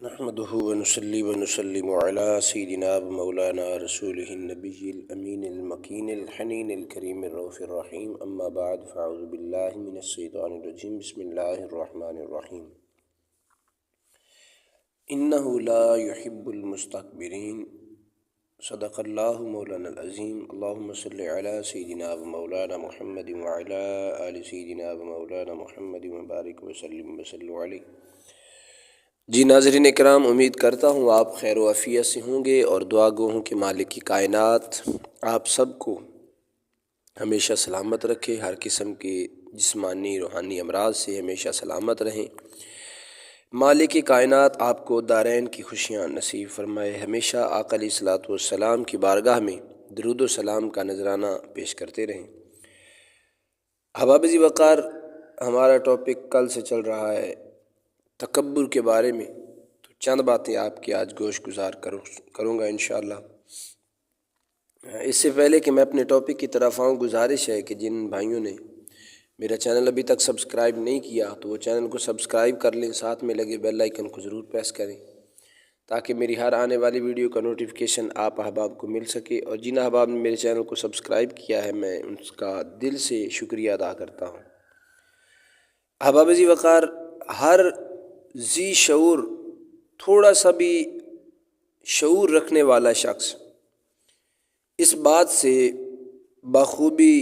نحمده ونصلي ونسلم على سيدنا مولانا رسوله النبي الأمين المكين الحنين الكريم الرؤوف الرحيم أما بعد فأعوذ بالله من الشيطان الرجيم بسم الله الرحمن الرحيم إنه لا يحب المستكبرين صدق الله مولانا العظيم اللهم صل على سيدنا ومولانا محمد وعلى آل سيدنا ومولانا محمد وبارك وسلم وصلوا عليه۔ جی ناظرین کرام، امید کرتا ہوں آپ خیر و عافیت سے ہوں گے اور دعا گو ہوں کہ مالک کی کائنات آپ سب کو ہمیشہ سلامت رکھے، ہر قسم کے جسمانی روحانی امراض سے ہمیشہ سلامت رہیں۔ مالک کی کائنات آپ کو دارین کی خوشیاں نصیب فرمائے، ہمیشہ آقا علیہ الصلوۃ والسلام کی بارگاہ میں درود و سلام کا نذرانہ پیش کرتے رہیں۔ احباب ذی وقار، ہمارا ٹاپک کل سے چل رہا ہے تکبر کے بارے میں، تو چند باتیں آپ کی آج گوش گزار کروں گا انشاءاللہ۔ اس سے پہلے کہ میں اپنے ٹاپک کی طرف آؤں، گزارش ہے کہ جن بھائیوں نے میرا چینل ابھی تک سبسکرائب نہیں کیا تو وہ چینل کو سبسکرائب کر لیں، ساتھ میں لگے بیل آئیکن کو ضرور پریس کریں تاکہ میری ہر آنے والی ویڈیو کا نوٹیفیکیشن آپ احباب کو مل سکے۔ اور جن احباب نے میرے چینل کو سبسکرائب کیا ہے میں ان کا دل سے شکریہ ادا کرتا ہوں۔ احباب ذی وقار، ہر ذی شعور، تھوڑا سا بھی شعور رکھنے والا شخص اس بات سے بخوبی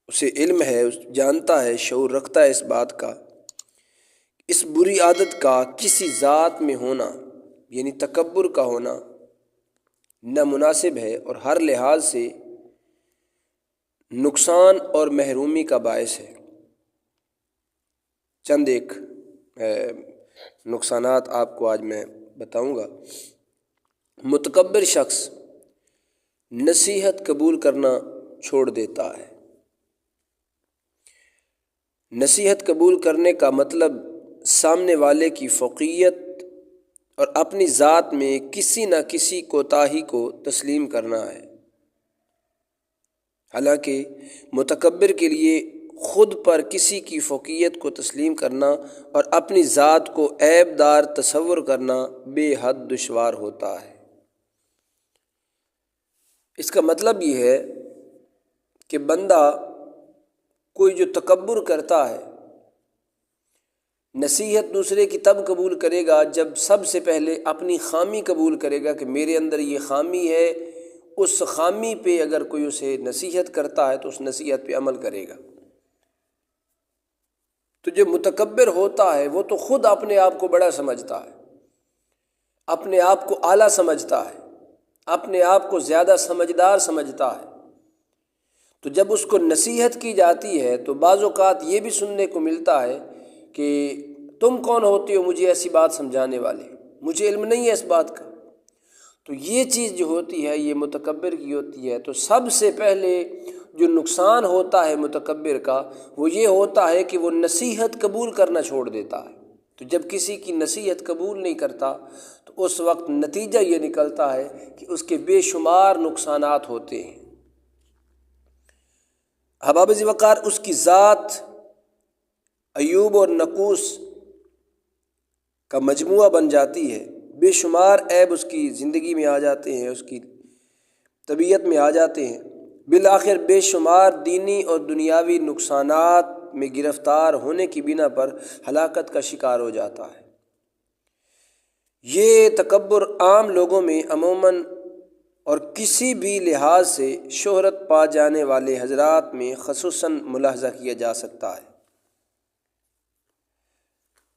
اسے علم ہے، جانتا ہے، شعور رکھتا ہے اس بات کا، اس بری عادت کا کسی ذات میں ہونا یعنی تکبر کا ہونا نامناسب ہے اور ہر لحاظ سے نقصان اور محرومی کا باعث ہے۔ چند ایک نقصانات آپ کو آج میں بتاؤں گا۔ متکبر شخص نصیحت قبول کرنا چھوڑ دیتا ہے۔ نصیحت قبول کرنے کا مطلب سامنے والے کی فوقیت اور اپنی ذات میں کسی نہ کسی کوتاہی کو تسلیم کرنا ہے۔ حالانکہ متکبر کے لیے خود پر کسی کی فوقیت کو تسلیم کرنا اور اپنی ذات کو عیب دار تصور کرنا بے حد دشوار ہوتا ہے۔ اس کا مطلب یہ ہے کہ بندہ کوئی جو تکبر کرتا ہے، نصیحت دوسرے کی تب قبول کرے گا جب سب سے پہلے اپنی خامی قبول کرے گا کہ میرے اندر یہ خامی ہے۔ اس خامی پہ اگر کوئی اسے نصیحت کرتا ہے تو اس نصیحت پہ عمل کرے گا۔ تو جو متکبر ہوتا ہے وہ تو خود اپنے آپ کو بڑا سمجھتا ہے، اپنے آپ کو اعلیٰ سمجھتا ہے، اپنے آپ کو زیادہ سمجھدار سمجھتا ہے۔ تو جب اس کو نصیحت کی جاتی ہے تو بعض اوقات یہ بھی سننے کو ملتا ہے کہ تم کون ہوتے ہو مجھے ایسی بات سمجھانے والے، مجھے علم نہیں ہے اس بات کا۔ تو یہ چیز جو ہوتی ہے یہ متکبر کی ہوتی ہے۔ تو سب سے پہلے جو نقصان ہوتا ہے متکبر کا وہ یہ ہوتا ہے کہ وہ نصیحت قبول کرنا چھوڑ دیتا ہے۔ تو جب کسی کی نصیحت قبول نہیں کرتا تو اس وقت نتیجہ یہ نکلتا ہے کہ اس کے بے شمار نقصانات ہوتے ہیں۔ احباب ذی وقار، اس کی ذات عیوب اور نقوص کا مجموعہ بن جاتی ہے، بے شمار عیب اس کی زندگی میں آ جاتے ہیں، اس کی طبیعت میں آ جاتے ہیں، بالآخر بے شمار دینی اور دنیاوی نقصانات میں گرفتار ہونے کی بنا پر ہلاکت کا شکار ہو جاتا ہے۔ یہ تکبر عام لوگوں میں عموماً اور کسی بھی لحاظ سے شہرت پا جانے والے حضرات میں خصوصاً ملاحظہ کیا جا سکتا ہے۔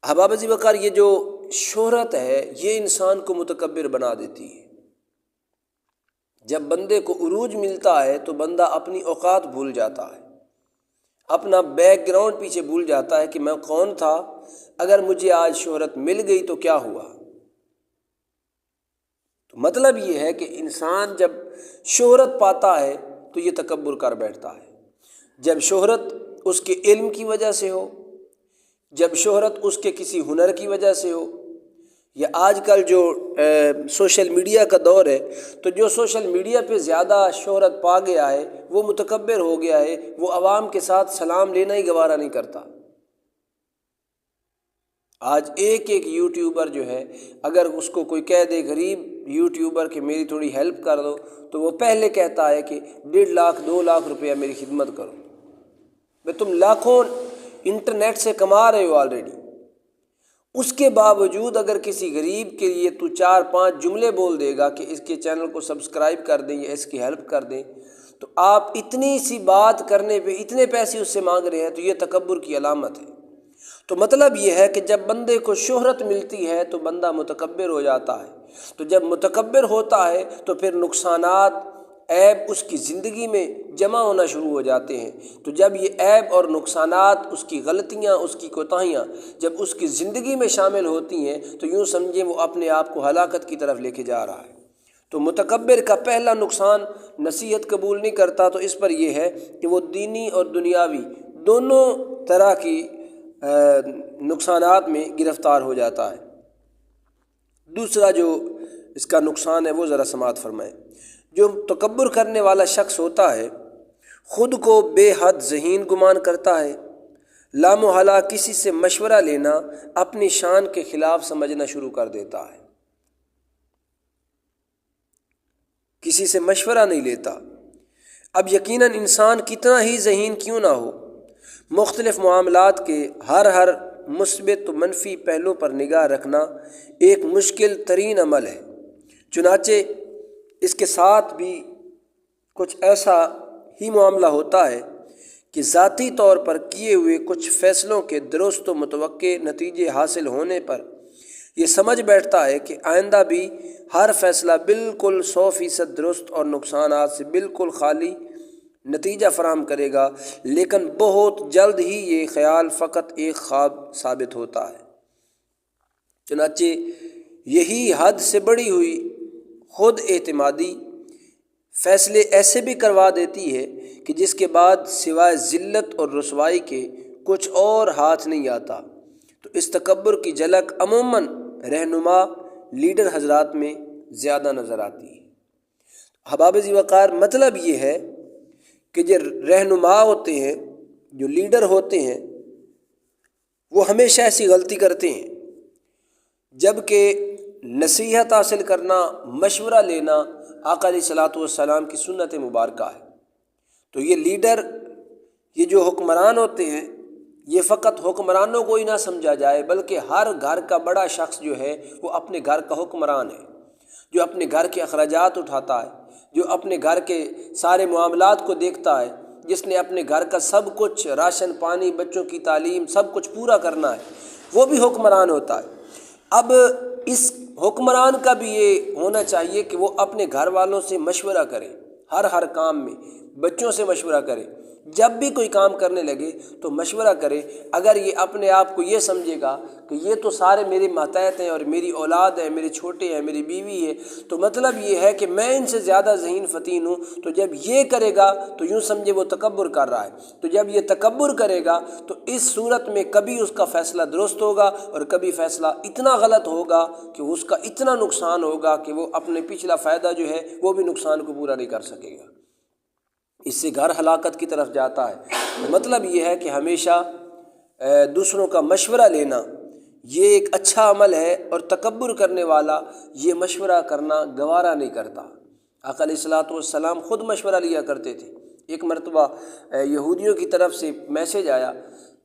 احباب ذی وقار، یہ جو شہرت ہے یہ انسان کو متکبر بنا دیتی ہے۔ جب بندے کو عروج ملتا ہے تو بندہ اپنی اوقات بھول جاتا ہے، اپنا بیک گراؤنڈ پیچھے بھول جاتا ہے کہ میں کون تھا، اگر مجھے آج شہرت مل گئی تو کیا ہوا۔ تو مطلب یہ ہے کہ انسان جب شہرت پاتا ہے تو یہ تکبر کر بیٹھتا ہے۔ جب شہرت اس کے علم کی وجہ سے ہو، جب شہرت اس کے کسی ہنر کی وجہ سے ہو، یا آج کل جو سوشل میڈیا کا دور ہے تو جو سوشل میڈیا پہ زیادہ شہرت پا گیا ہے وہ متکبر ہو گیا ہے، وہ عوام کے ساتھ سلام لینا ہی گوارا نہیں کرتا۔ آج ایک ایک یوٹیوبر جو ہے، اگر اس کو کوئی کہہ دے غریب یوٹیوبر کہ میری تھوڑی ہیلپ کر دو، تو وہ پہلے کہتا ہے کہ 1.5 لاکھ 2 لاکھ روپیہ میری خدمت کرو۔ میں تم لاکھوں انٹرنیٹ سے کما رہے ہو آلریڈی، اس کے باوجود اگر کسی غریب کے لیے تو 4-5 جملے بول دے گا کہ اس کے چینل کو سبسکرائب کر دیں یا اس کی ہیلپ کر دیں، تو آپ اتنی سی بات کرنے پہ اتنے پیسے اس سے مانگ رہے ہیں، تو یہ تکبر کی علامت ہے۔ تو مطلب یہ ہے کہ جب بندے کو شہرت ملتی ہے تو بندہ متکبر ہو جاتا ہے، تو جب متکبر ہوتا ہے تو پھر نقصانات، عیب اس کی زندگی میں جمع ہونا شروع ہو جاتے ہیں۔ تو جب یہ عیب اور نقصانات، اس کی غلطیاں، اس کی کوتاہیاں جب اس کی زندگی میں شامل ہوتی ہیں، تو یوں سمجھیں وہ اپنے آپ کو ہلاکت کی طرف لے کے جا رہا ہے۔ تو متکبر کا پہلا نقصان نصیحت قبول نہیں کرتا، تو اس پر یہ ہے کہ وہ دینی اور دنیاوی دونوں طرح کی نقصانات میں گرفتار ہو جاتا ہے۔ دوسرا جو اس کا نقصان ہے وہ ذرا سماعت فرمائیں۔ جو تکبر کرنے والا شخص ہوتا ہے، خود کو بے حد ذہین گمان کرتا ہے، لامحالہ کسی سے مشورہ لینا اپنی شان کے خلاف سمجھنا شروع کر دیتا ہے، کسی سے مشورہ نہیں لیتا۔ اب یقیناً انسان کتنا ہی ذہین کیوں نہ ہو، مختلف معاملات کے ہر مثبت و منفی پہلو پر نگاہ رکھنا ایک مشکل ترین عمل ہے۔ چنانچہ اس کے ساتھ بھی کچھ ایسا ہی معاملہ ہوتا ہے کہ ذاتی طور پر کیے ہوئے کچھ فیصلوں کے درست و متوقع نتیجے حاصل ہونے پر یہ سمجھ بیٹھتا ہے کہ آئندہ بھی ہر فیصلہ بالکل 100% درست اور نقصانات سے بالکل خالی نتیجہ فراہم کرے گا، لیکن بہت جلد ہی یہ خیال فقط ایک خواب ثابت ہوتا ہے۔ چنانچہ یہی حد سے بڑھی ہوئی خود اعتمادی فیصلے ایسے بھی کروا دیتی ہے کہ جس کے بعد سوائے ذلت اور رسوائی کے کچھ اور ہاتھ نہیں آتا۔ تو اس تکبر کی جھلک عموماً رہنما لیڈر حضرات میں زیادہ نظر آتی ہے۔ احباب ذی وقار، مطلب یہ ہے کہ جو رہنما ہوتے ہیں، جو لیڈر ہوتے ہیں، وہ ہمیشہ ایسی غلطی کرتے ہیں، جبکہ نصیحت حاصل کرنا، مشورہ لینا آقا علیہ الصلوۃ والسلام کی سنت مبارکہ ہے۔ تو یہ لیڈر، یہ جو حکمران ہوتے ہیں، یہ فقط حکمرانوں کو ہی نہ سمجھا جائے، بلکہ ہر گھر کا بڑا شخص جو ہے وہ اپنے گھر کا حکمران ہے، جو اپنے گھر کے اخراجات اٹھاتا ہے، جو اپنے گھر کے سارے معاملات کو دیکھتا ہے، جس نے اپنے گھر کا سب کچھ، راشن پانی، بچوں کی تعلیم، سب کچھ پورا کرنا ہے، وہ بھی حکمران ہوتا ہے۔ اب اس حکمران کا بھی یہ ہونا چاہیے کہ وہ اپنے گھر والوں سے مشورہ کرے، ہر کام میں بچوں سے مشورہ کرے، جب بھی کوئی کام کرنے لگے تو مشورہ کرے۔ اگر یہ اپنے آپ کو یہ سمجھے گا کہ یہ تو سارے میرے ماتحت ہیں اور میری اولاد ہے، میرے چھوٹے ہیں، میری بیوی ہے، تو مطلب یہ ہے کہ میں ان سے زیادہ ذہین فتین ہوں، تو جب یہ کرے گا تو یوں سمجھے وہ تکبر کر رہا ہے۔ تو جب یہ تکبر کرے گا تو اس صورت میں کبھی اس کا فیصلہ درست ہوگا اور کبھی فیصلہ اتنا غلط ہوگا کہ اس کا اتنا نقصان ہوگا کہ وہ اپنے پچھلا فائدہ جو ہے وہ بھی نقصان کو پورا نہیں کر سکے گا، اس سے گھر ہلاکت کی طرف جاتا ہے۔ مطلب یہ ہے کہ ہمیشہ دوسروں کا مشورہ لینا یہ ایک اچھا عمل ہے، اور تکبر کرنے والا یہ مشورہ کرنا گوارا نہیں کرتا۔ آقا علیہ الصلوۃ والسلام خود مشورہ لیا کرتے تھے۔ ایک مرتبہ یہودیوں کی طرف سے میسیج آیا،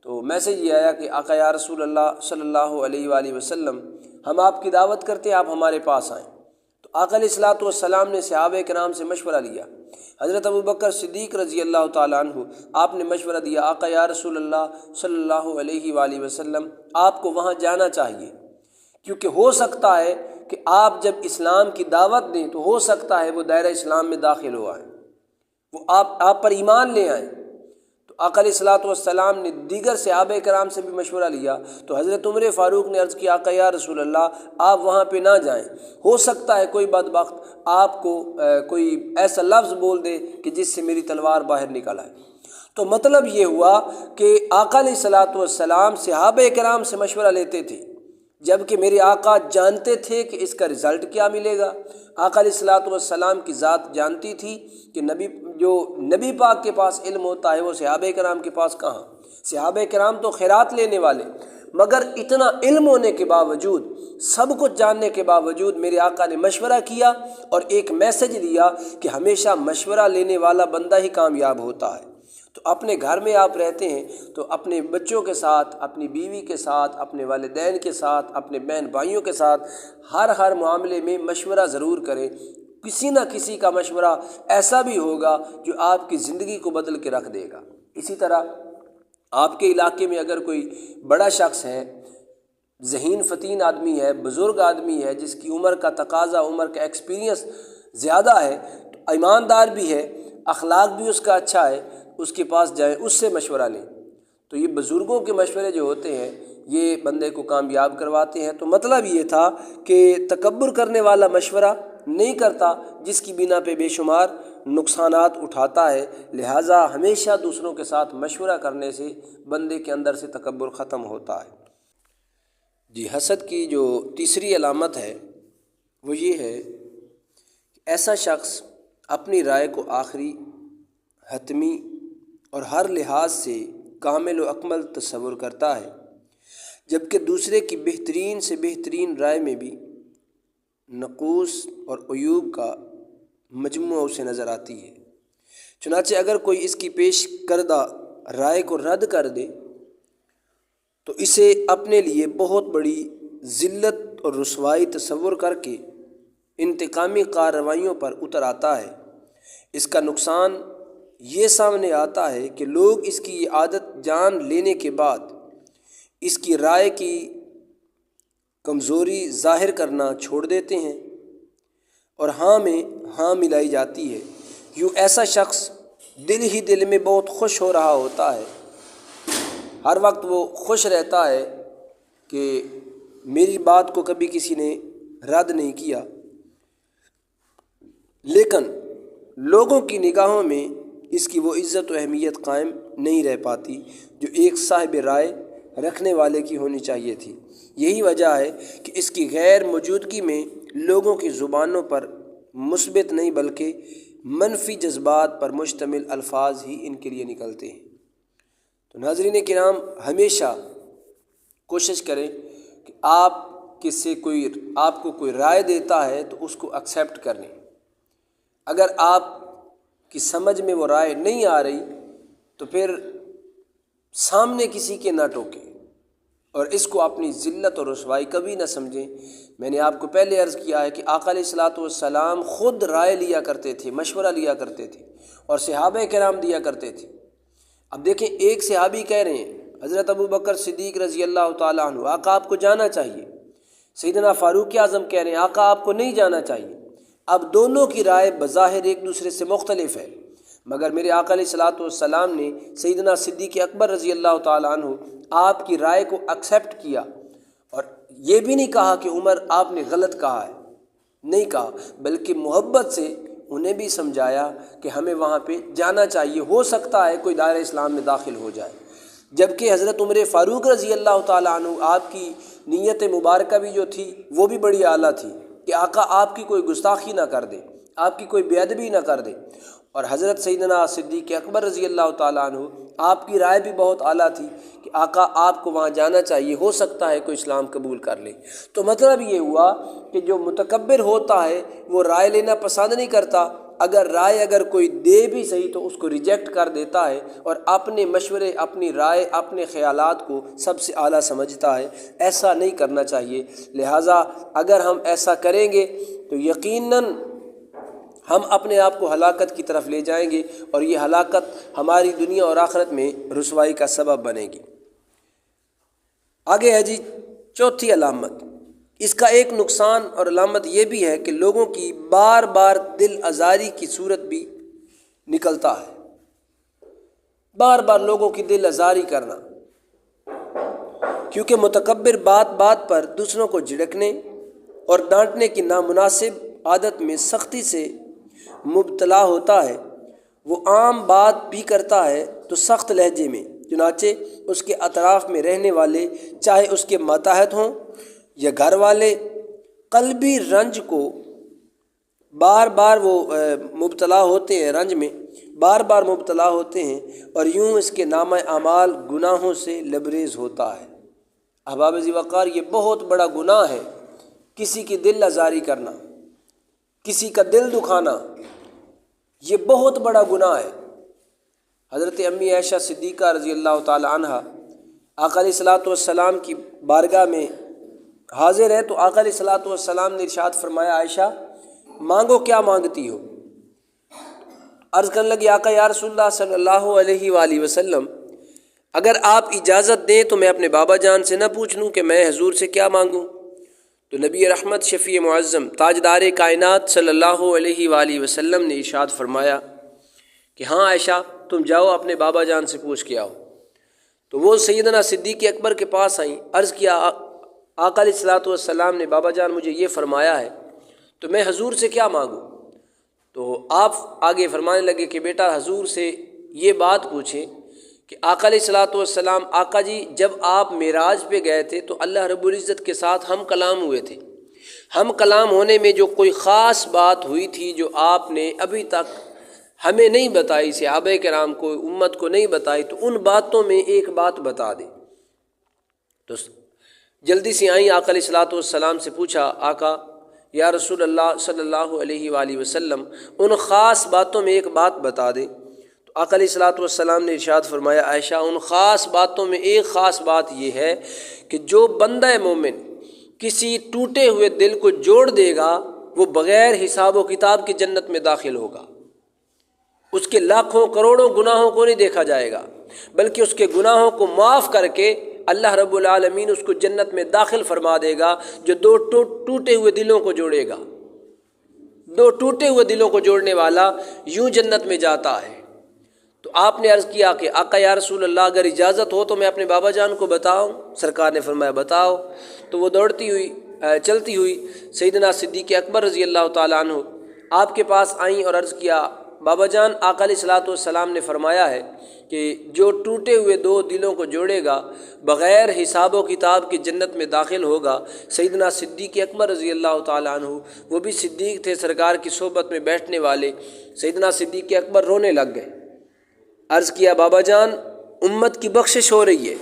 تو میسیج یہ آیا کہ آقا یا رسول اللہ صلی اللہ علیہ وآلہ وسلم، ہم آپ کی دعوت کرتے ہیں، آپ ہمارے پاس آئیں۔ تو آقا علیہ الصلوۃ والسلام نے صحابہ کرام سے مشورہ لیا۔ حضرت ابوبکر صدیق رضی اللہ تعالیٰ عنہ، آپ نے مشورہ دیا، آقا یا رسول اللہ صلی اللہ علیہ وآلہ وسلم، آپ کو وہاں جانا چاہیے، کیونکہ ہو سکتا ہے کہ آپ جب اسلام کی دعوت دیں تو ہو سکتا ہے وہ دائرہ اسلام میں داخل ہو آئیں، وہ آپ پر ایمان لے آئیں۔ تو آقا علیہ الصلوۃ والسلام نے دیگر صحابہ کرام سے بھی مشورہ لیا، تو حضرت عمر فاروق نے عرض کیا، آقا یا رسول اللہ آپ وہاں پہ نہ جائیں، ہو سکتا ہے کوئی بدبخت آپ کو کوئی ایسا لفظ بول دے کہ جس سے میری تلوار باہر نکل آئے۔ تو مطلب یہ ہوا کہ آقا علیہ الصلوۃ والسلام صحابہ کرام سے مشورہ لیتے تھے، جبکہ میرے آقا جانتے تھے کہ اس کا رزلٹ کیا ملے گا۔ آقا علیہ الصلوۃ والسلام کی ذات جانتی تھی کہ نبی پاک کے پاس علم ہوتا ہے وہ صحابہ کرام کے پاس کہاں۔ صحابہ کرام تو خیرات لینے والے، مگر اتنا علم ہونے کے باوجود، سب کچھ جاننے کے باوجود میرے آقا نے مشورہ کیا اور ایک میسج دیا کہ ہمیشہ مشورہ لینے والا بندہ ہی کامیاب ہوتا ہے۔ تو اپنے گھر میں آپ رہتے ہیں تو اپنے بچوں کے ساتھ، اپنی بیوی کے ساتھ، اپنے والدین کے ساتھ، اپنے بہن بھائیوں کے ساتھ ہر معاملے میں مشورہ ضرور کریں۔ کسی نہ کسی کا مشورہ ایسا بھی ہوگا جو آپ کی زندگی کو بدل کے رکھ دے گا۔ اسی طرح آپ کے علاقے میں اگر کوئی بڑا شخص ہے، ذہین فتین آدمی ہے، بزرگ آدمی ہے، جس کی عمر کا تقاضا، عمر کا ایکسپیرینس زیادہ ہے، تو ایماندار بھی ہے، اخلاق بھی اس کا اچھا ہے، اس کے پاس جائیں، اس سے مشورہ لیں۔ تو یہ بزرگوں کے مشورے جو ہوتے ہیں یہ بندے کو کامیاب کرواتے ہیں۔ تو مطلب یہ تھا کہ تکبر کرنے والا مشورہ نہیں کرتا، جس کی بنا پہ بے شمار نقصانات اٹھاتا ہے، لہٰذا ہمیشہ دوسروں کے ساتھ مشورہ کرنے سے بندے کے اندر سے تکبر ختم ہوتا ہے۔ جی، حسد کی جو تیسری علامت ہے وہ یہ ہے کہ ایسا شخص اپنی رائے کو آخری، حتمی اور ہر لحاظ سے کامل و اکمل تصور کرتا ہے، جبکہ دوسرے کی بہترین سے بہترین رائے میں بھی نقوص اور عیوب کا مجموعہ اسے نظر آتی ہے۔ چنانچہ اگر کوئی اس کی پیش کردہ رائے کو رد کر دے تو اسے اپنے لیے بہت بڑی ذلت اور رسوائی تصور کر کے انتقامی کارروائیوں پر اتر آتا ہے۔ اس کا نقصان یہ سامنے آتا ہے کہ لوگ اس کی یہ عادت جان لینے کے بعد اس کی رائے کی کمزوری ظاہر کرنا چھوڑ دیتے ہیں اور ہاں میں ہاں ملائی جاتی ہے۔ یوں ایسا شخص دل ہی دل میں بہت خوش ہو رہا ہوتا ہے، ہر وقت وہ خوش رہتا ہے کہ میری بات کو کبھی کسی نے رد نہیں کیا، لیکن لوگوں کی نگاہوں میں اس کی وہ عزت و اہمیت قائم نہیں رہ پاتی جو ایک صاحب رائے رکھنے والے کی ہونی چاہیے تھی۔ یہی وجہ ہے کہ اس کی غیر موجودگی میں لوگوں کی زبانوں پر مثبت نہیں بلکہ منفی جذبات پر مشتمل الفاظ ہی ان کے لیے نکلتے ہیں۔ تو ناظرین کرام، ہمیشہ کوشش کریں کہ آپ کو کوئی رائے دیتا ہے تو اس کو ایکسیپٹ کر لیں۔ اگر آپ کی سمجھ میں وہ رائے نہیں آ رہی تو پھر سامنے کسی کے نہ ٹوکیں اور اس کو اپنی ذلت اور رسوائی کبھی نہ سمجھیں۔ میں نے آپ کو پہلے عرض کیا ہے کہ آقا علیہ الصلوۃ والسلام خود رائے لیا کرتے تھے، مشورہ لیا کرتے تھے اور صحابہ کرام دیا کرتے تھے۔ اب دیکھیں، ایک صحابی کہہ رہے ہیں، حضرت ابو بکر صدیق رضی اللہ تعالیٰ عنہ، آقا آپ کو جانا چاہیے۔ سیدنا فاروق اعظم کہہ رہے ہیں، آقا آپ کو نہیں جانا چاہیے۔ اب دونوں کی رائے بظاہر ایک دوسرے سے مختلف ہے، مگر میرے آقا علیہ الصلوۃ والسلام نے سیدنا صدیق اکبر رضی اللہ تعالیٰ عنہ آپ کی رائے کو ایکسیپٹ کیا، اور یہ بھی نہیں کہا کہ عمر آپ نے غلط کہا ہے، نہیں کہا، بلکہ محبت سے انہیں بھی سمجھایا کہ ہمیں وہاں پہ جانا چاہیے، ہو سکتا ہے کوئی دائرہ اسلام میں داخل ہو جائے۔ جبکہ حضرت عمر فاروق رضی اللہ تعالیٰ عنہ، آپ کی نیت مبارکہ بھی جو تھی وہ بھی بڑی اعلیٰ تھی کہ آقا آپ کی کوئی گستاخی نہ کر دے، آپ کی کوئی بے ادبی نہ کر دے، اور حضرت سیدنا صدیق اکبر رضی اللہ تعالیٰ عنہ آپ کی رائے بھی بہت اعلیٰ تھی کہ آقا آپ کو وہاں جانا چاہیے، ہو سکتا ہے کوئی اسلام قبول کر لے۔ تو مطلب یہ ہوا کہ جو متکبر ہوتا ہے وہ رائے لینا پسند نہیں کرتا، اگر کوئی دے بھی صحیح تو اس کو ریجیکٹ کر دیتا ہے اور اپنے مشورے، اپنی رائے، اپنے خیالات کو سب سے اعلیٰ سمجھتا ہے۔ ایسا نہیں کرنا چاہیے۔ لہٰذا اگر ہم ایسا کریں گے تو یقیناً ہم اپنے آپ کو ہلاکت کی طرف لے جائیں گے، اور یہ ہلاکت ہماری دنیا اور آخرت میں رسوائی کا سبب بنے گی۔ آگے ہے جی چوتھی علامت۔ اس کا ایک نقصان اور علامت یہ بھی ہے کہ لوگوں کی بار بار دل آزاری کی صورت بھی نکلتا ہے۔ بار بار لوگوں کی دل آزاری کرنا، کیونکہ متکبر بات بات پر دوسروں کو جھڑکنے اور ڈانٹنے کی نامناسب عادت میں سختی سے مبتلا ہوتا ہے۔ وہ عام بات بھی کرتا ہے تو سخت لہجے میں، چنانچہ اس کے اطراف میں رہنے والے، چاہے اس کے ماتحت ہوں یا گھر والے، قلبی رنج کو بار بار وہ مبتلا ہوتے ہیں، رنج میں بار بار مبتلا ہوتے ہیں، اور یوں اس کے نامہ اعمال گناہوں سے لبریز ہوتا ہے۔ احباب ذی وقار، یہ بہت بڑا گناہ ہے کسی کی دل آزاری کرنا، کسی کا دل دکھانا، یہ بہت بڑا گناہ ہے۔ حضرت امی عائشہ صدیقہ رضی اللہ تعالی عنہ آقا علیہ الصلوۃ والسلام کی بارگاہ میں حاضر ہے، تو آقا علیہ الصلوۃ والسلام نے ارشاد فرمایا، عائشہ مانگو، کیا مانگتی ہو؟ عرض کرنے لگی، آقا یا رسول اللہ صلی اللہ علیہ وآلہ وسلم، اگر آپ اجازت دیں تو میں اپنے بابا جان سے نہ پوچھ لوں کہ میں حضور سے کیا مانگوں؟ تو نبی رحمت شفیع معظم تاجدار کائنات صلی اللہ علیہ وآلہ وسلم نے ارشاد فرمایا کہ ہاں عائشہ، تم جاؤ اپنے بابا جان سے پوچھ کے آؤ۔ تو وہ سیدنا صدیق اکبر کے پاس آئیں، عرض کیا، آقا علیہ الصلوۃ والسلام نے بابا جان مجھے یہ فرمایا ہے، تو میں حضور سے کیا مانگوں؟ تو آپ آگے فرمانے لگے کہ بیٹا حضور سے یہ بات پوچھیں کہ آقا علیہ الصلوۃ والسلام، آقا جی جب آپ معراج پہ گئے تھے تو اللہ رب العزت کے ساتھ ہم کلام ہوئے تھے، ہم کلام ہونے میں جو کوئی خاص بات ہوئی تھی جو آپ نے ابھی تک ہمیں نہیں بتائی، صحابہ کرام کو، امت کو نہیں بتائی، تو ان باتوں میں ایک بات بتا دیں۔ تو جلدی سے آئیں، آقا علیہ الصلوۃ والسلام سے پوچھا، آقا یا رسول اللہ صلی اللہ علیہ وآلہ وسلم ان خاص باتوں میں ایک بات بتا دیں۔ تو آقا علیہ الصلوۃ والسلام نے ارشاد فرمایا، عائشہ ان خاص باتوں میں ایک خاص بات یہ ہے کہ جو بندہ مومن کسی ٹوٹے ہوئے دل کو جوڑ دے گا وہ بغیر حساب و کتاب کی جنت میں داخل ہوگا۔ اس کے لاکھوں کروڑوں گناہوں کو نہیں دیکھا جائے گا، بلکہ اس کے گناہوں کو معاف کر کے اللہ رب العالمین اس کو جنت میں داخل فرما دے گا، جو دو ٹوٹے ہوئے دلوں کو جوڑے گا۔ دو ٹوٹے ہوئے دلوں کو جوڑنے والا یوں جنت میں جاتا ہے۔ تو آپ نے عرض کیا کہ آقا یا رسول اللہ اگر اجازت ہو تو میں اپنے بابا جان کو بتاؤں؟ سرکار نے فرمایا بتاؤ۔ تو وہ دوڑتی ہوئی چلتی ہوئی سیدنا صدیق اکبر رضی اللہ تعالیٰ عنہ آپ کے پاس آئیں اور عرض کیا، بابا جان آقا علیہ الصلوۃ والسلام نے فرمایا ہے کہ جو ٹوٹے ہوئے دو دلوں کو جوڑے گا بغیر حساب و کتاب کی جنت میں داخل ہوگا۔ سیدنا صدیق اکبر رضی اللہ تعالیٰ عنہ، وہ بھی صدیق تھے، سرکار کی صحبت میں بیٹھنے والے، سیدنا صدیق اکبر رونے لگ گئے۔ عرض کیا، بابا جان امت کی بخشش ہو رہی ہے،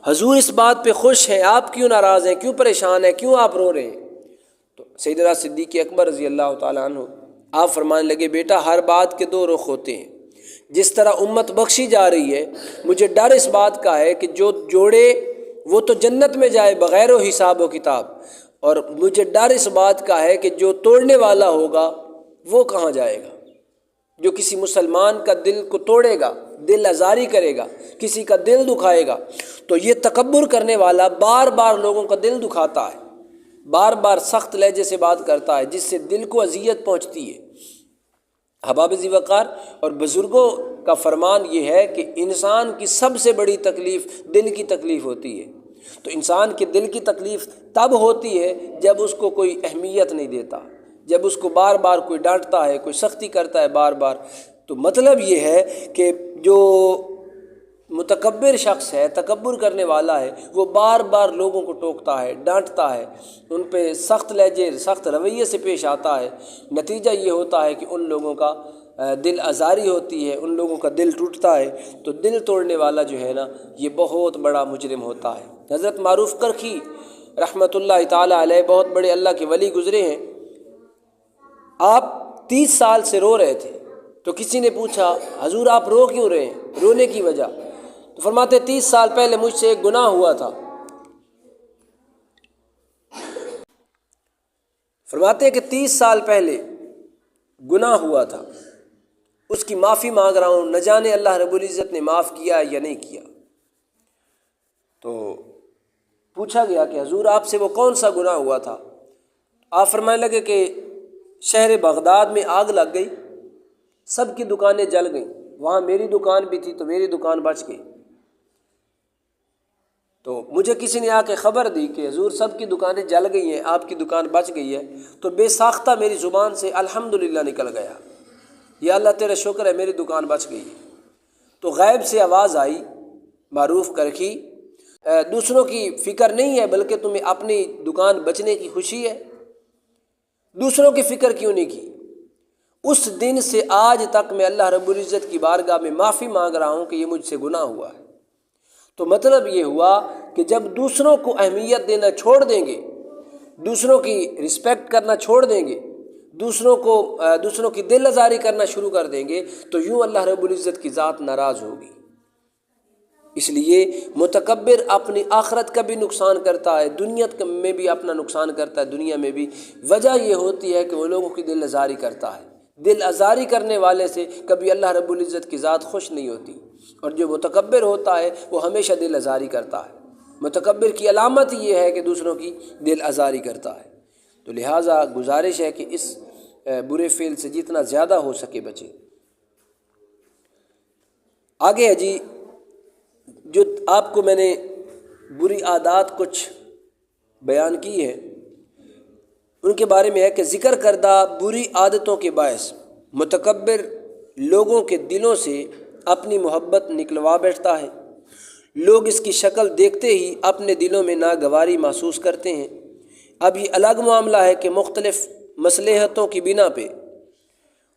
حضور اس بات پہ خوش ہیں، آپ کیوں ناراض ہیں، کیوں پریشان ہیں، کیوں آپ رو رہے ہیں؟ تو سیدنا صدیق اکبر رضی اللہ تعالیٰ عنہ آپ فرمانے لگے، بیٹا ہر بات کے دو رخ ہوتے ہیں، جس طرح امت بخشی جا رہی ہے مجھے ڈر اس بات کا ہے کہ جو جوڑے وہ تو جنت میں جائے بغیر و حساب و کتاب، اور مجھے ڈر اس بات کا ہے کہ جو توڑنے والا ہوگا وہ کہاں جائے گا۔ جو کسی مسلمان کا دل کو توڑے گا، دل آزاری کرے گا، کسی کا دل دکھائے گا، تو یہ تکبر کرنے والا بار بار لوگوں کا دل دکھاتا ہے، بار بار سخت لہجے سے بات کرتا ہے جس سے دل کو اذیت پہنچتی ہے۔ احباب ذی وقار اور بزرگوں کا فرمان یہ ہے کہ انسان کی سب سے بڑی تکلیف دل کی تکلیف ہوتی ہے۔ تو انسان کے دل کی تکلیف تب ہوتی ہے جب اس کو کوئی اہمیت نہیں دیتا، جب اس کو بار بار کوئی ڈانٹتا ہے، کوئی سختی کرتا ہے بار بار۔ تو مطلب یہ ہے کہ جو متکبر شخص ہے، تکبر کرنے والا ہے، وہ بار بار لوگوں کو ٹوکتا ہے، ڈانٹتا ہے، ان پہ سخت لہجے سخت رویے سے پیش آتا ہے۔ نتیجہ یہ ہوتا ہے کہ ان لوگوں کا دل آزاری ہوتی ہے، ان لوگوں کا دل ٹوٹتا ہے۔ تو دل توڑنے والا جو ہے نا، یہ بہت بڑا مجرم ہوتا ہے۔ حضرت معروف کرخی رحمۃ اللہ تعالیٰ علیہ بہت بڑے اللہ کے ولی گزرے ہیں۔ آپ 30 سال سے رو رہے تھے، تو کسی نے پوچھا، حضور آپ رو کیوں رہے ہیں، رونے کی وجہ؟ تو فرماتے 30 سال پہلے مجھ سے ایک گناہ ہوا تھا، فرماتے کہ 30 سال پہلے گناہ ہوا تھا، اس کی معافی مانگ رہا ہوں، نہ جانے اللہ رب العزت نے معاف کیا یا نہیں کیا۔ تو پوچھا گیا کہ حضور آپ سے وہ کون سا گناہ ہوا تھا؟ آپ فرمانے لگے کہ شہر بغداد میں آگ لگ گئی، سب کی دکانیں جل گئیں، وہاں میری دکان بھی تھی تو میری دکان بچ گئی۔ تو مجھے کسی نے آ کے خبر دی کہ حضور سب کی دکانیں جل گئی ہیں، آپ کی دکان بچ گئی ہے، تو بے ساختہ میری زبان سے الحمدللہ نکل گیا، یا اللہ تیرا شکر ہے میری دکان بچ گئی ہے۔ تو غیب سے آواز آئی، معروف کرخی دوسروں کی فکر نہیں ہے بلکہ تمہیں اپنی دکان بچنے کی خوشی ہے، دوسروں کی فکر کیوں نہیں کی؟ اس دن سے آج تک میں اللہ رب العزت کی بارگاہ میں معافی مانگ رہا ہوں کہ یہ مجھ سے گناہ ہوا ہے۔ تو مطلب یہ ہوا کہ جب دوسروں کو اہمیت دینا چھوڑ دیں گے، دوسروں کی رسپیکٹ کرنا چھوڑ دیں گے، دوسروں کی دل آزاری کرنا شروع کر دیں گے، تو یوں اللہ رب العزت کی ذات ناراض ہوگی۔ اس لیے متکبر اپنی آخرت کا بھی نقصان کرتا ہے، دنیا میں بھی اپنا نقصان کرتا ہے، دنیا میں بھی۔ وجہ یہ ہوتی ہے کہ وہ لوگوں کی دل آزاری کرتا ہے، دل آزاری کرنے والے سے کبھی اللہ رب العزت کی ذات خوش نہیں ہوتی، اور جو متکبر ہوتا ہے وہ ہمیشہ دل آزاری کرتا ہے۔ متکبر کی علامت یہ ہے کہ دوسروں کی دل آزاری کرتا ہے۔ تو لہٰذا گزارش ہے کہ اس برے فعل سے جتنا زیادہ ہو سکے بچے۔ آگے ہے جی، جو آپ کو میں نے بری عادات کچھ بیان کی ہے، ان کے بارے میں ہے کہ ذکر کردہ بری عادتوں کے باعث متکبر لوگوں کے دلوں سے اپنی محبت نکلوا بیٹھتا ہے۔ لوگ اس کی شکل دیکھتے ہی اپنے دلوں میں ناگواری محسوس کرتے ہیں۔ اب یہ الگ معاملہ ہے کہ مختلف مصلحتوں کی بنا پہ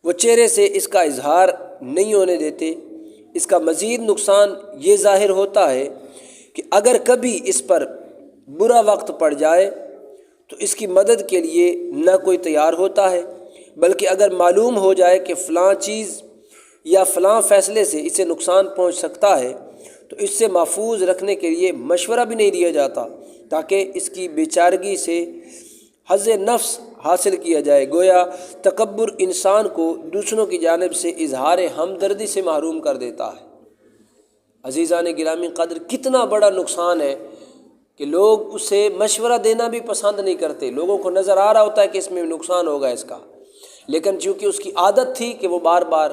وہ چہرے سے اس کا اظہار نہیں ہونے دیتے۔ اس کا مزید نقصان یہ ظاہر ہوتا ہے کہ اگر کبھی اس پر برا وقت پڑ جائے تو اس کی مدد کے لیے نہ کوئی تیار ہوتا ہے، بلکہ اگر معلوم ہو جائے کہ فلاں چیز یا فلاں فیصلے سے اسے نقصان پہنچ سکتا ہے تو اس سے محفوظ رکھنے کے لیے مشورہ بھی نہیں دیا جاتا تاکہ اس کی بیچارگی سے حظ نفس حاصل کیا جائے۔ گویا تکبر انسان کو دوسروں کی جانب سے اظہار ہمدردی سے محروم کر دیتا ہے۔ عزیزان گرامی قدر، کتنا بڑا نقصان ہے کہ لوگ اسے مشورہ دینا بھی پسند نہیں کرتے۔ لوگوں کو نظر آ رہا ہوتا ہے کہ اس میں نقصان ہوگا اس کا، لیکن چونکہ اس کی عادت تھی کہ وہ بار بار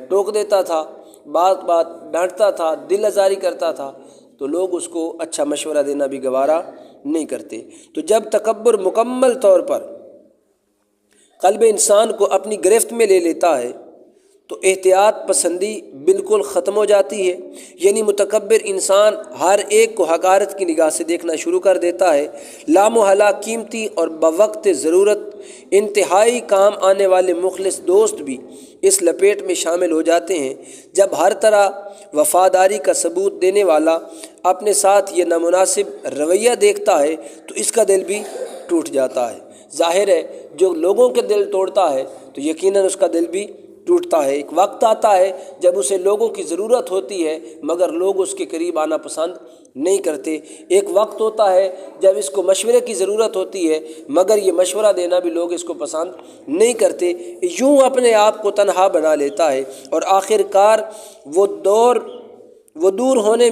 ٹوک دیتا تھا، بات بات ڈانٹتا تھا، دل آزاری کرتا تھا، تو لوگ اس کو اچھا مشورہ دینا بھی گوارا نہیں کرتے۔ تو جب تکبر مکمل طور پر قلب انسان کو اپنی گرفت میں لے لیتا ہے تو احتیاط پسندی بالکل ختم ہو جاتی ہے، یعنی متکبر انسان ہر ایک کو حقارت کی نگاہ سے دیکھنا شروع کر دیتا ہے۔ لامحالہ قیمتی اور بوقت ضرورت انتہائی کام آنے والے مخلص دوست بھی اس لپیٹ میں شامل ہو جاتے ہیں۔ جب ہر طرح وفاداری کا ثبوت دینے والا اپنے ساتھ یہ نامناسب رویہ دیکھتا ہے تو اس کا دل بھی ٹوٹ جاتا ہے۔ ظاہر ہے جو لوگوں کے دل توڑتا ہے تو یقیناً اس کا دل بھی ٹوٹتا ہے۔ ایک وقت آتا ہے جب اسے لوگوں کی ضرورت ہوتی ہے مگر لوگ اس کے قریب آنا پسند نہیں کرتے۔ ایک وقت ہوتا ہے جب اس کو مشورے کی ضرورت ہوتی ہے مگر یہ مشورہ دینا بھی لوگ اس کو پسند نہیں کرتے۔ یوں اپنے آپ کو تنہا بنا لیتا ہے اور آخر کار وہ دور ہونے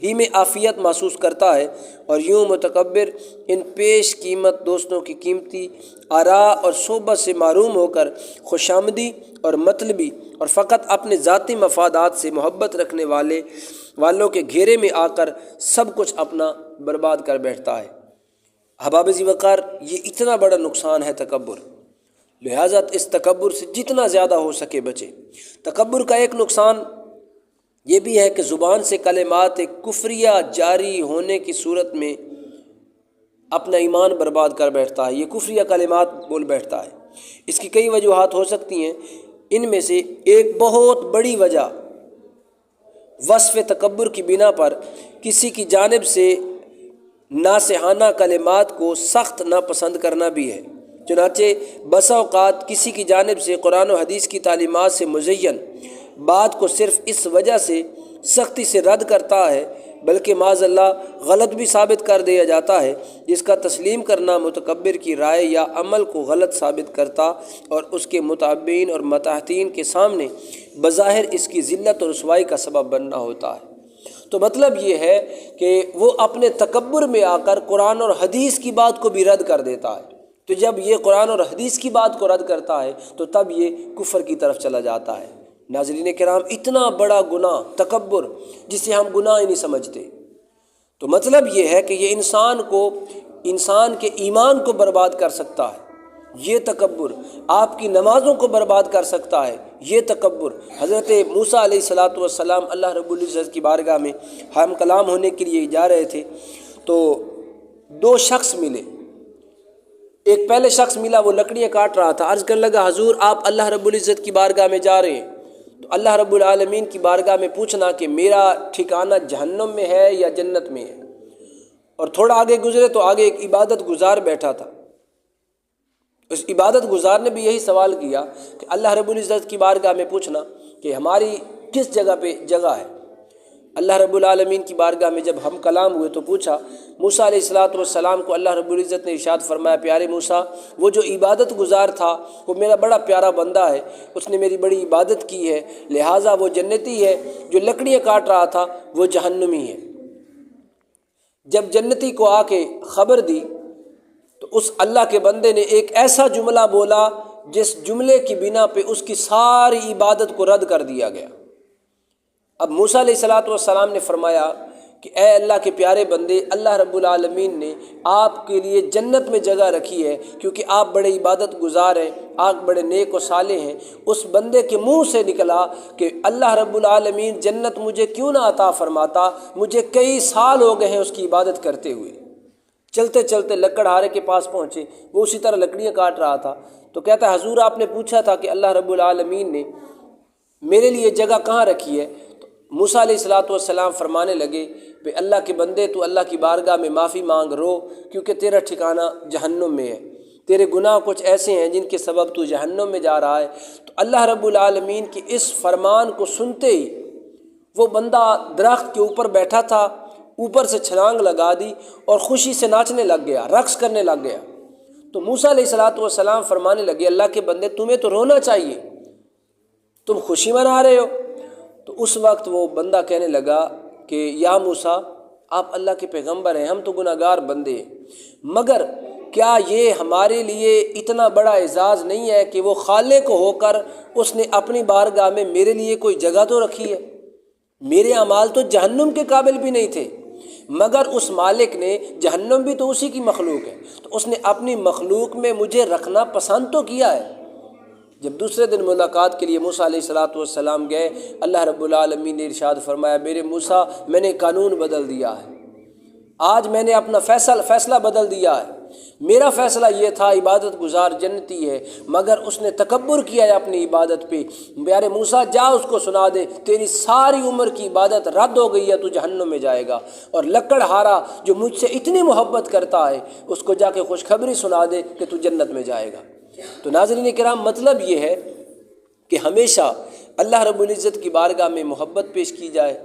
ہی میں عافیت محسوس کرتا ہے، اور یوں متکبر ان پیش قیمت دوستوں کی قیمتی آراء اور صحبت سے محروم ہو کر خوشامدی اور مطلبی اور فقط اپنے ذاتی مفادات سے محبت رکھنے والوں کے گھیرے میں آ کر سب کچھ اپنا برباد کر بیٹھتا ہے۔ احباب ذی وقار، یہ اتنا بڑا نقصان ہے تکبر، لہٰذا اس تکبر سے جتنا زیادہ ہو سکے بچے۔ تکبر کا ایک نقصان یہ بھی ہے کہ زبان سے کلمات کفریہ جاری ہونے کی صورت میں اپنا ایمان برباد کر بیٹھتا ہے، یہ کفریہ کلمات بول بیٹھتا ہے۔ اس کی کئی وجوہات ہو سکتی ہیں، ان میں سے ایک بہت بڑی وجہ وصف تکبر کی بنا پر کسی کی جانب سے ناصحانہ کلمات کو سخت ناپسند کرنا بھی ہے۔ چنانچہ بسا اوقات کسی کی جانب سے قرآن و حدیث کی تعلیمات سے مزین بات کو صرف اس وجہ سے سختی سے رد کرتا ہے بلکہ معاذ اللہ غلط بھی ثابت کر دیا جاتا ہے، جس کا تسلیم کرنا متکبر کی رائے یا عمل کو غلط ثابت کرتا اور اس کے متابعین اور متحدین کے سامنے بظاہر اس کی ذلت اور رسوائی کا سبب بننا ہوتا ہے۔ تو مطلب یہ ہے کہ وہ اپنے تکبر میں آ کر قرآن اور حدیث کی بات کو بھی رد کر دیتا ہے۔ تو جب یہ قرآن اور حدیث کی بات کو رد کرتا ہے تو تب یہ کفر کی طرف چلا جاتا ہے۔ ناظرین کرام، اتنا بڑا گناہ تکبر جسے ہم گناہ ہی نہیں سمجھتے، تو مطلب یہ ہے کہ یہ انسان کے ایمان کو برباد کر سکتا ہے۔ یہ تکبر آپ کی نمازوں کو برباد کر سکتا ہے۔ یہ تکبر حضرت موسیٰ علیہ الصلاۃ والسلام اللہ رب العزت کی بارگاہ میں ہم کلام ہونے کے لیے جا رہے تھے تو دو شخص ملے۔ ایک پہلے شخص ملا، وہ لکڑیاں کاٹ رہا تھا، عرض کرنے لگا حضور آپ اللہ رب العزت کی بارگاہ میں جا رہے ہیں تو اللہ رب العالمین کی بارگاہ میں پوچھنا کہ میرا ٹھکانہ جہنم میں ہے یا جنت میں ہے۔ اور تھوڑا آگے گزرے تو آگے ایک عبادت گزار بیٹھا تھا، اس عبادت گزار نے بھی یہی سوال کیا کہ اللہ رب العزت کی بارگاہ میں پوچھنا کہ ہماری کس جگہ پہ جگہ ہے۔ اللہ رب العالمین کی بارگاہ میں جب ہم کلام ہوئے تو پوچھا، موسیٰ علیہ السلام کو اللہ رب العزت نے ارشاد فرمایا، پیارے موسیٰ، وہ جو عبادت گزار تھا وہ میرا بڑا پیارا بندہ ہے، اس نے میری بڑی عبادت کی ہے، لہٰذا وہ جنتی ہے۔ جو لکڑیاں کاٹ رہا تھا وہ جہنمی ہے۔ جب جنتی کو آ کے خبر دی تو اس اللہ کے بندے نے ایک ایسا جملہ بولا جس جملے کی بنا پہ اس کی ساری عبادت کو رد کر دیا گیا۔ اب موسیٰ علیہ السلام نے فرمایا کہ اے اللہ کے پیارے بندے، اللہ رب العالمین نے آپ کے لیے جنت میں جگہ رکھی ہے کیونکہ آپ بڑے عبادت گزار ہیں، آپ بڑے نیک و صالح ہیں۔ اس بندے کے منہ سے نکلا کہ اللہ رب العالمین جنت مجھے کیوں نہ عطا فرماتا، مجھے کئی سال ہو گئے ہیں اس کی عبادت کرتے ہوئے۔ چلتے چلتے لکڑہارے کے پاس پہنچے، وہ اسی طرح لکڑیاں کاٹ رہا تھا تو کہتا ہے، حضور آپ نے پوچھا تھا کہ اللہ رب العالمین نے میرے لیے جگہ کہاں رکھی ہے؟ تو موسیٰ علیہ السلام فرمانے لگے، بے اللہ کے بندے تو اللہ کی بارگاہ میں معافی مانگ رو، کیونکہ تیرا ٹھکانہ جہنم میں ہے، تیرے گناہ کچھ ایسے ہیں جن کے سبب تو جہنم میں جا رہا ہے۔ تو اللہ رب العالمین کی اس فرمان کو سنتے ہی وہ بندہ درخت کے اوپر بیٹھا تھا، اوپر سے چھلانگ لگا دی اور خوشی سے ناچنے لگ گیا، رقص کرنے لگ گیا۔ تو موسیٰ علیہ السلام فرمانے لگے، اللہ کے بندے تمہیں تو رونا چاہیے، تم خوشی منا رہے ہو۔ تو اس وقت وہ بندہ کہنے لگا کہ یا موسیٰ، آپ اللہ کے پیغمبر ہیں، ہم تو گناہ گار بندے ہیں، مگر کیا یہ ہمارے لیے اتنا بڑا اعزاز نہیں ہے کہ وہ خالق ہو کر اس نے اپنی بارگاہ میں میرے لیے کوئی جگہ تو رکھی ہے؟ میرے اعمال تو جہنم کے قابل بھی نہیں تھے، مگر اس مالک نے، جہنم بھی تو اسی کی مخلوق ہے، تو اس نے اپنی مخلوق میں مجھے رکھنا پسند تو کیا ہے۔ جب دوسرے دن ملاقات کے لیے موسیٰ علیہ السلام گئے، اللہ رب العالمین نے ارشاد فرمایا، میرے موسیٰ میں نے قانون بدل دیا ہے، آج میں نے اپنا فیصلہ بدل دیا ہے۔ میرا فیصلہ یہ تھا عبادت گزار جنتی ہے، مگر اس نے تکبر کیا ہے اپنی عبادت پہ۔ پیارے موسیٰ جا اس کو سنا دے، تیری ساری عمر کی عبادت رد ہو گئی ہے، تو جہنم میں جائے گا۔ اور لکڑہارا جو مجھ سے اتنی محبت کرتا ہے، اس کو جا کے خوشخبری سنا دے کہ تو جنت میں جائے گا۔ تو ناظرین کرام، مطلب یہ ہے کہ ہمیشہ اللہ رب العزت کی بارگاہ میں محبت پیش کی جائے،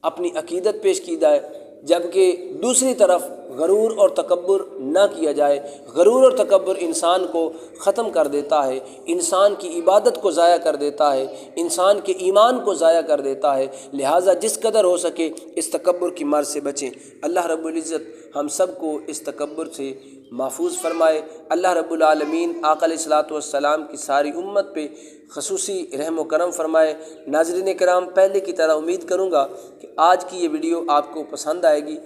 اپنی عقیدت پیش کی جائے، جبکہ دوسری طرف غرور اور تکبر نہ کیا جائے۔ غرور اور تکبر انسان کو ختم کر دیتا ہے، انسان کی عبادت کو ضائع کر دیتا ہے، انسان کے ایمان کو ضائع کر دیتا ہے۔ لہٰذا جس قدر ہو سکے اس تکبر کی مار سے بچیں۔ اللہ رب العزت ہم سب کو اس تکبر سے محفوظ فرمائے۔ اللہ رب العالمین آقا علیہ السلام کی ساری امت پہ خصوصی رحم و کرم فرمائے۔ ناظرین کرام، پہلے کی طرح امید کروں گا کہ آج کی یہ ویڈیو آپ کو پسند آئے گی۔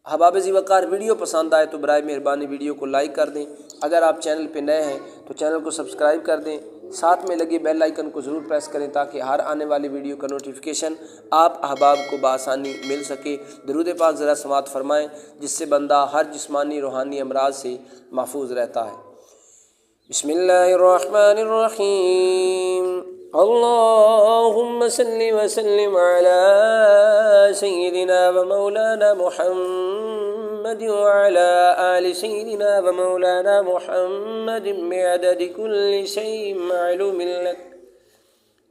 احباب ذی وقار، ویڈیو پسند آئے تو برائے مہربانی ویڈیو کو لائک کر دیں، اگر آپ چینل پہ نئے ہیں تو چینل کو سبسکرائب کر دیں، ساتھ میں لگے بیل آئیکن کو ضرور پریس کریں تاکہ ہر آنے والی ویڈیو کا نوٹیفیکیشن آپ احباب کو بآسانی مل سکے۔ درود پاک ذرا سماعت فرمائیں، جس سے بندہ ہر جسمانی روحانی امراض سے محفوظ رہتا ہے۔ بسم اللہ الرحمن الرحیم، اللہم صلی وسلم علی سیدنا و مولانا محمد وعلی آل سیدنا و مولانا محمد بعدد کل شیء معلوم لک۔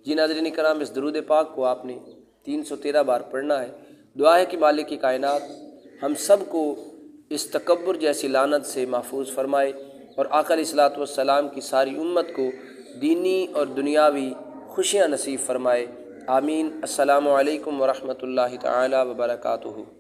جی ناظرین کرام، اس درود پاک کو آپ نے 313 بار پڑھنا ہے۔ دعا ہے کہ مالک کائنات ہم سب کو اس تکبر جیسی لعنت سے محفوظ فرمائے اور آقا علیہ السلام کی ساری امت کو دینی اور دنیاوی خوشیاں نصیب فرمائے۔ آمین۔ السلام علیکم ورحمۃ اللہ تعالی وبرکاتہ۔